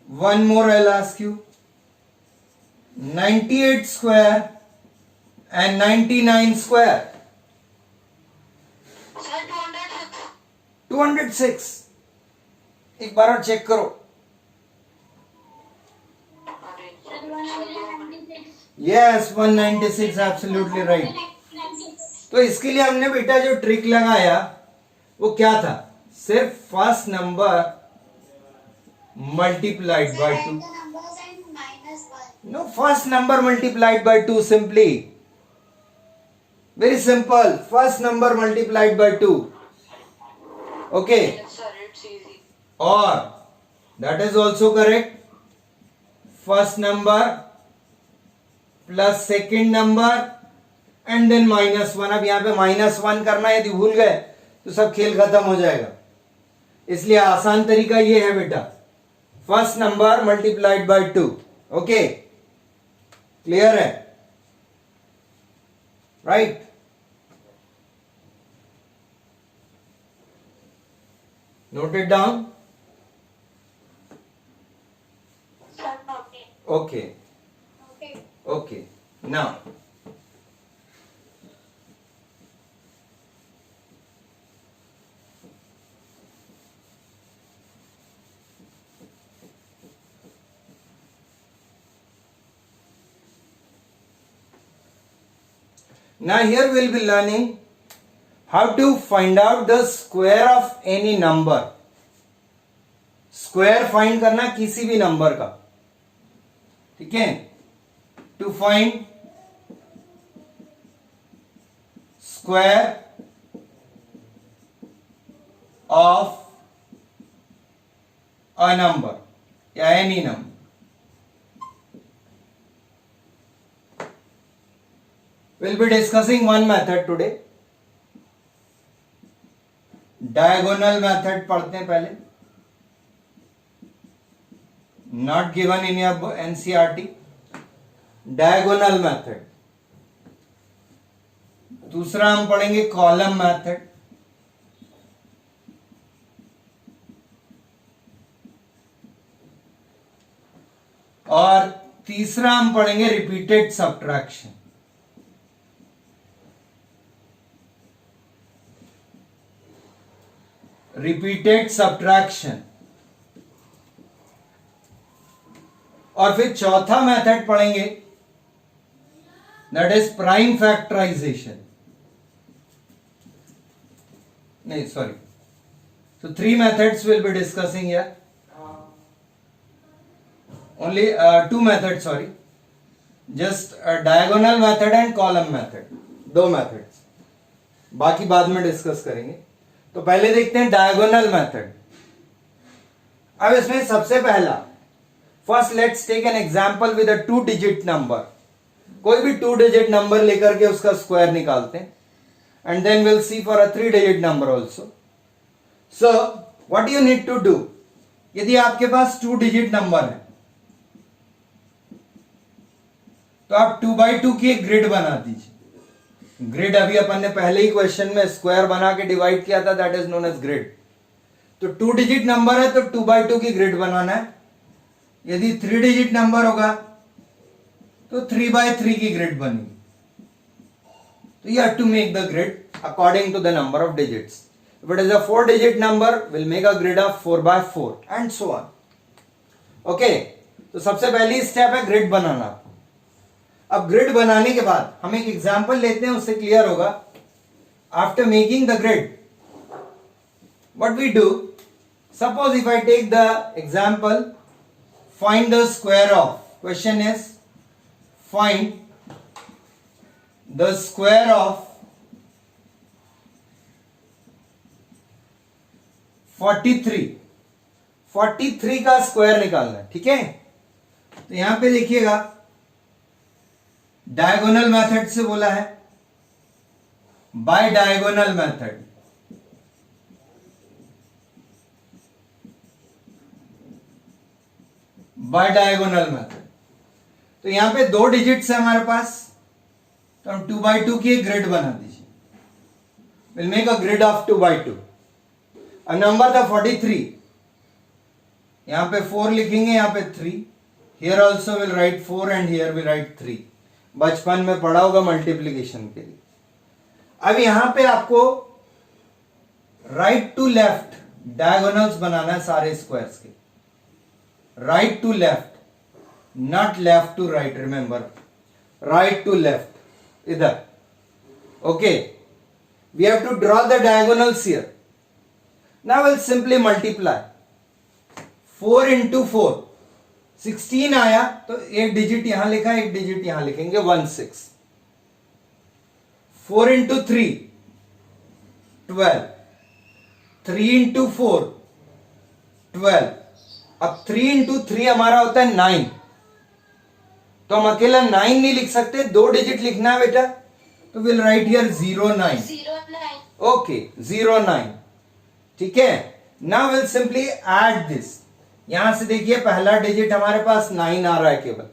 One more I'll ask you. 98 square and 99 square. Sir, 206. 206. एक बार और check करो। Yes, 196, absolutely right. तो इसके लिए हमने बेटा जो trick लगाया वो क्या था? सिर्फ first number multiplied by 2। The numbers and -1. No, first number multiplied by 2 simply, very simple, first number multiplied by 2। Okay, Yes, sir, it's easy. और that is also correct, first number plus second number and then -1। अब यहां पे -1 करना है, यदि भूल गए तो सब खेल खत्म हो जाएगा। इसलिए आसान तरीका ये है बेटा, first number multiplied by 2। Okay, clear है? Right, note it down. Sir, okay. Okay, Okay. okay, now here we'll be learning how to find out the square of any number. Square find करना किसी भी number का, ठीक है। To find square of a number या any number, we'll be discussing one method today. Diagonal method पढ़ते हैं पहले, not given in your NCERT. Diagonal method, दूसरा हम पढ़ेंगे कॉलम मेथड, और तीसरा हम पढ़ेंगे रिपीटेड सब्ट्रैक्शन। रिपीटेड सब्ट्रैक्शन, और फिर चौथा मेथड पढ़ेंगे, दैट इज प्राइम फैक्टराइजेशन। नहीं, sorry, so 3 methods we'll be discussing here. Only 2 methods, sorry, just a diagonal method and column method, 2 methods, बाकी बाद में डिस्कस करेंगे। तो पहले देखते हैं डायगोनल मेथड। अब इसमें सबसे पहला first let's take an example with a 2 digit number. कोई भी 2 डिजिट नंबर लेकर के उसका स्क्वायर निकालते हैं, and then will see for a 3 digit number also. So what you need to do, यदि आपके पास 2 डिजिट नंबर है तो आप 2 by 2 की एक ग्रिड बना दीजिए. ग्रिड अभी अपन ने पहले ही क्वेश्चन में स्क्वायर बना के डिवाइड किया था, that is known as grid. तो 2 डिजिट नंबर है तो 2 by 2 की ग्रिड बनाना है. यदि 3 डिजिट नंबर होगा तो 3 by 3 की ग्रिड बनेगी. तो you have to make the grid according to the number of digits. If it is a 4 digit number, we'll make a grid of 4 by 4 and so on. Okay, तो सबसे पहली step है grid बनाना. अब grid बनाने के बाद हम एक एग्जांपल लेते हैं, उससे क्लियर होगा. After making the grid, what we do, suppose if I take the example, find the square of, question is find the square of 43. 43 का स्क्वायर निकालना है. ठीक है, तो यहां पे देखिएगा डायगोनल मेथड से बोला है, bye diagonal method. Bye diagonal method. तो यहां पे 2 डिजिट्स है हमारे पास, तो हम 2 by 2 की एक ग्रिड बना दीजिए. Will make a grid of 2 by 2. अब नंबर था 43, यहां पे 4 लिखेंगे, यहां पे 3. Here also will write 4 and here will write 3. बचपन में पढ़ा होगा मल्टीप्लीकेशन के लिए. अब यहां पे आपको राइट टू लेफ्ट डायगोनल्स बनाना है सारे स्क्वायर्स के. Right to left, not left to right, remember, right to left. इधर. Okay, we have to draw the diagonals here. Now will simply multiply. 4 into 4 16 आया, तो एक डिजिट यहां लिखा, एक डिजिट यहां लिखेंगे, 1 6. 4 into 3 12. 3 into 4 12. अब 3 into 3 हमारा होता है 9. तो हम अकेला 9 नहीं लिख सकते, 2 डिजिट लिखना है बेटा. तो विल राइट हियर 09. 09. ओके, 09. ठीक है, now will simply add this. यहां से देखिए पहला डिजिट हमारे पास 9 आ रहा है केवल.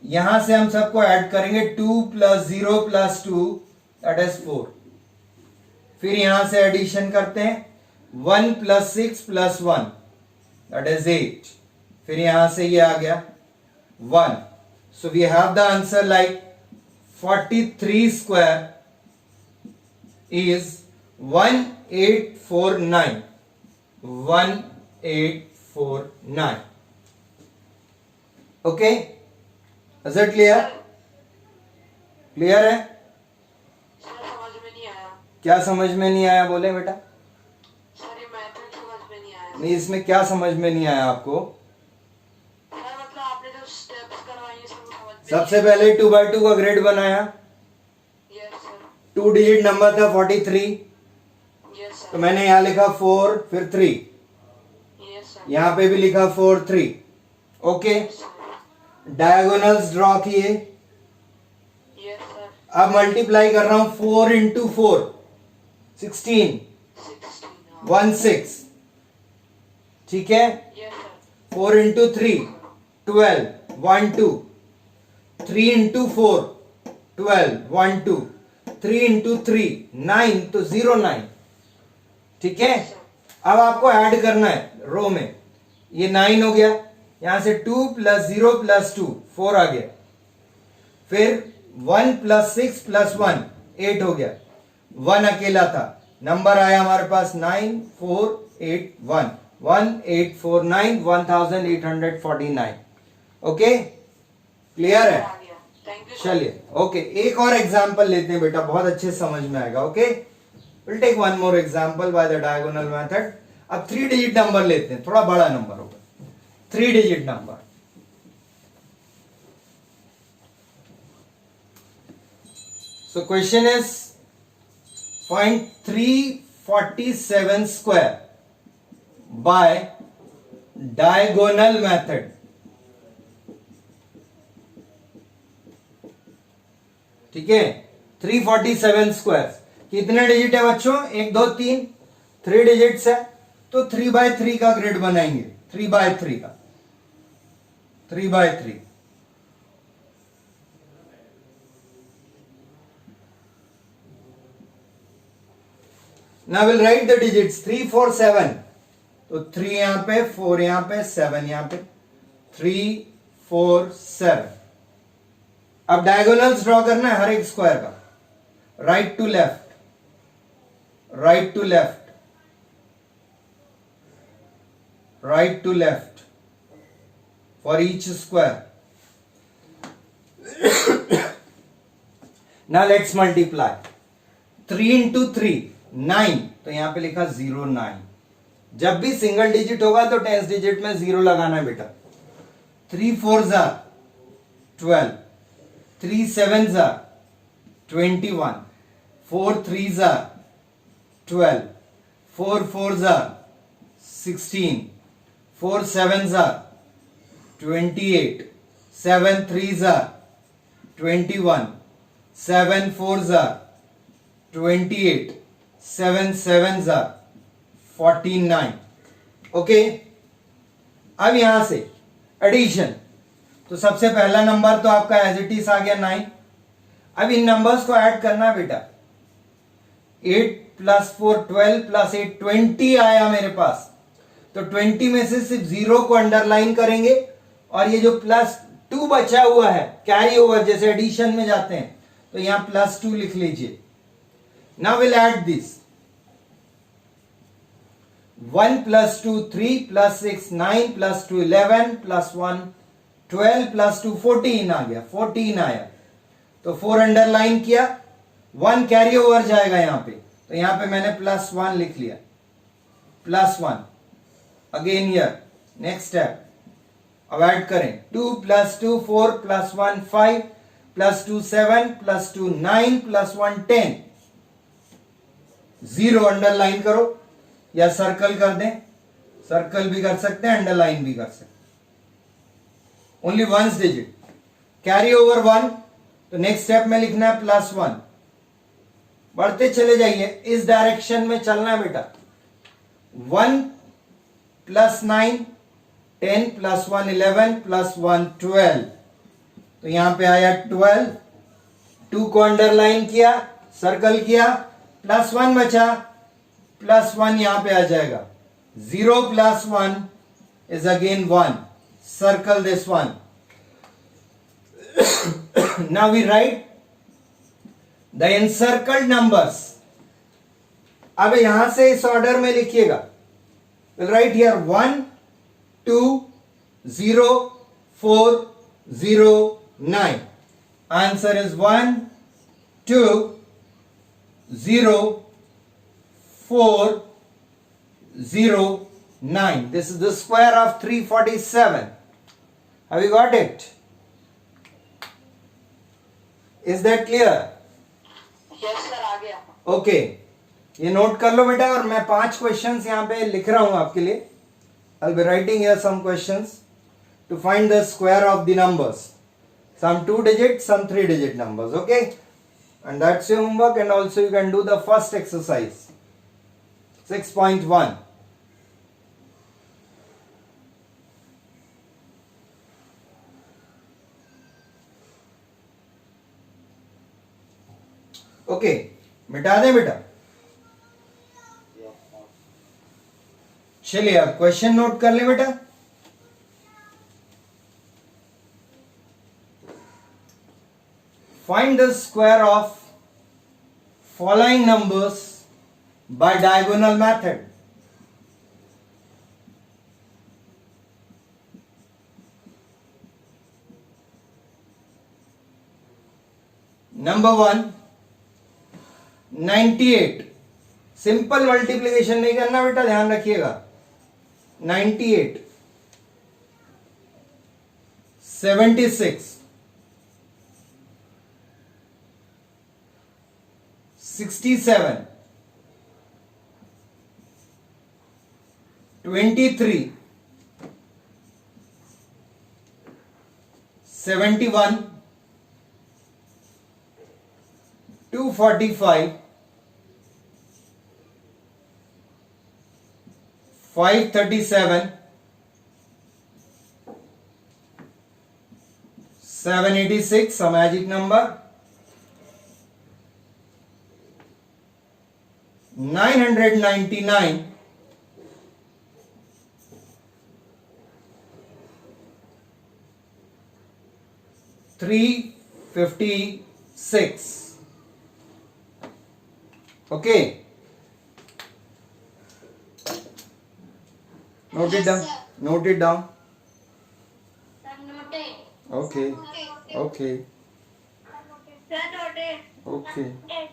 यहां से हम सबको ऐड करेंगे, 2 plus 0 plus 2 दैट इज 4. फिर यहां से एडिशन करते हैं, 1 plus 6 plus 1 दैट इज 8. फिर यहां से ये आ गया 1. So we have the answer like 43 square is 1849. 1849. Okay? Is it clear? Clear है? सर समझ में नहीं आया. क्या समझ में नहीं आया बोले बेटा? सर ये मैथड समझ में नहीं आया. नहीं, इसमें क्या समझ में नहीं आया आपको? सर मतलब आपने जो स्टेप्स करवाई है सब समझ में. सबसे पहले 2 by 2 का ग्रेड बनाया. Yes sir. 2 डिजिट नंबर था 43, यस तो सर. मैंने यहां लिखा 4 फिर 3. Yes sir. यहां पे भी लिखा 4 3. ओके, डायगोनल्स ड्रॉ किए. Yes sir. अब मल्टीप्लाई कर रहा हूं, 4 into 4 16, 16. 1 6. ठीक है, yes sir. 4 into 3 12, 1 2. 3 into 4 12, 1 2. 3 into 3 9, तो 09. ठीक है, अब आपको ऐड करना है रो में. ये 9 हो गया, यहां से 2 plus 0 plus 2 4 आ गया. फिर 1 plus 6 plus 1 8 हो गया. 1 अकेला था, नंबर आया हमारे पास 9481. 1849, 1849. ओके, क्लियर है? आ गया. Thank you sir. चलिए, ओके, एक और एग्जांपल लेते हैं बेटा, बहुत अच्छे समझ में आएगा. Okay, will take one more example by the diagonal method. अब 3 डिजिट नंबर लेते हैं, थोड़ा बड़ा नंबर होगा. 3 digit number. So question is find 347 square by diagonal method. ठीक है, 347 स्क्वायर। कितने डिजिट है बच्चों? 1 2 3, 3 डिजिट्स है, तो 3/3 का ग्रिड बनाएंगे, 3/3 का, 3/3। Now we'll write the digits 3 4 7, तो 3 यहां पे, 4 यहां पे, 7 यहां पे, 3 4 7। अब डायगोनल्स ड्रॉ करना है हर एक स्क्वायर का, right to left, right to left, right to left for each square. Now let's multiply 3 into 3 9, तो यहां पे लिखा 0 9। जब भी सिंगल डिजिट होगा तो टेंस डिजिट में 0 लगाना है बेटा। 3 4 12, 3 7 21, 4 3 12, 4 4 16, 4 7 28, 7 3 21, 7 4 28, 7 7 49। ओके, अब यहां से एडिशन, तो सबसे पहला नंबर तो आपका एज इट इज आ गया 9। अब इन नंबर्स को ऐड करना बेटा, 8 + 4 12 + 8 20 आया मेरे पास, तो 20 में से सिर्फ 0 को अंडरलाइन करेंगे और ये जो +2 बचा हुआ है कैरी ओवर, जैसे एडिशन में जाते हैं तो यहां +2 लिख लीजिए। नाउ विल ऐड दिस, 1 + 2 3 + 6 9 + 2 11 + 1 12 + 2 14 आ गया, 14 आया, तो 4 अंडरलाइन किया, 1 कैरी ओवर जाएगा यहां पे, तो यहां पे मैंने +1 लिख लिया, +1 अगेन हियर। नेक्स्ट स्टेप, अब ऐड करें, 2 + 2 4 + 1 5 + 2 7 + 2 9 + 1 10। 0 अंडरलाइन करो या सर्कल कर दें, सर्कल भी कर सकते हैं, अंडरलाइन भी कर सकते हैं। Only ones digit, carry over 1, तो नेक्स्ट स्टेप में लिखना है +1। बढ़ते चले जाइए, इस डायरेक्शन में चलना है बेटा। 1 + 9 10 + 1 11 + 1 12, तो यहां पे आया 12, 2 को अंडरलाइन किया, सर्कल किया, +1 बचा, +1 यहां पे आ जाएगा, 0 + 1 is again 1, circle this one। Now we write the encircled numbers। अब यहां से इस ऑर्डर में लिखिएगा, we'll write here 1 2 0 4 0 9। Answer is 1 2 0 4 0 9। This is the square of 347। Have you got it? Is that clear? Yes sir, आ गया। Okay, ये note कर लो बेटा, और मैं 5 क्वेश्चंस यहां पे लिख रहा हूं आपके लिए। I'll be writing here some questions to find the square of the numbers, some 2 digit, some 3 digit numbers, okay? And that's your homework, and also you can do the first exercise 6.1। Okay, मिटा दें बेटा। चलिए अब question note कर ले बेटा। Find the square of following numbers by diagonal method। Number 1 98, simple multiplication नहीं करना बेटा, ध्यान रखिएगा। 98 76 67 23 71 245, 537, 786, a magic number, 999, 356. Okay. Note it down. Yes, sir. Note it down. Sir, noted. Okay. Okay. Sir, noted. Okay. Noted.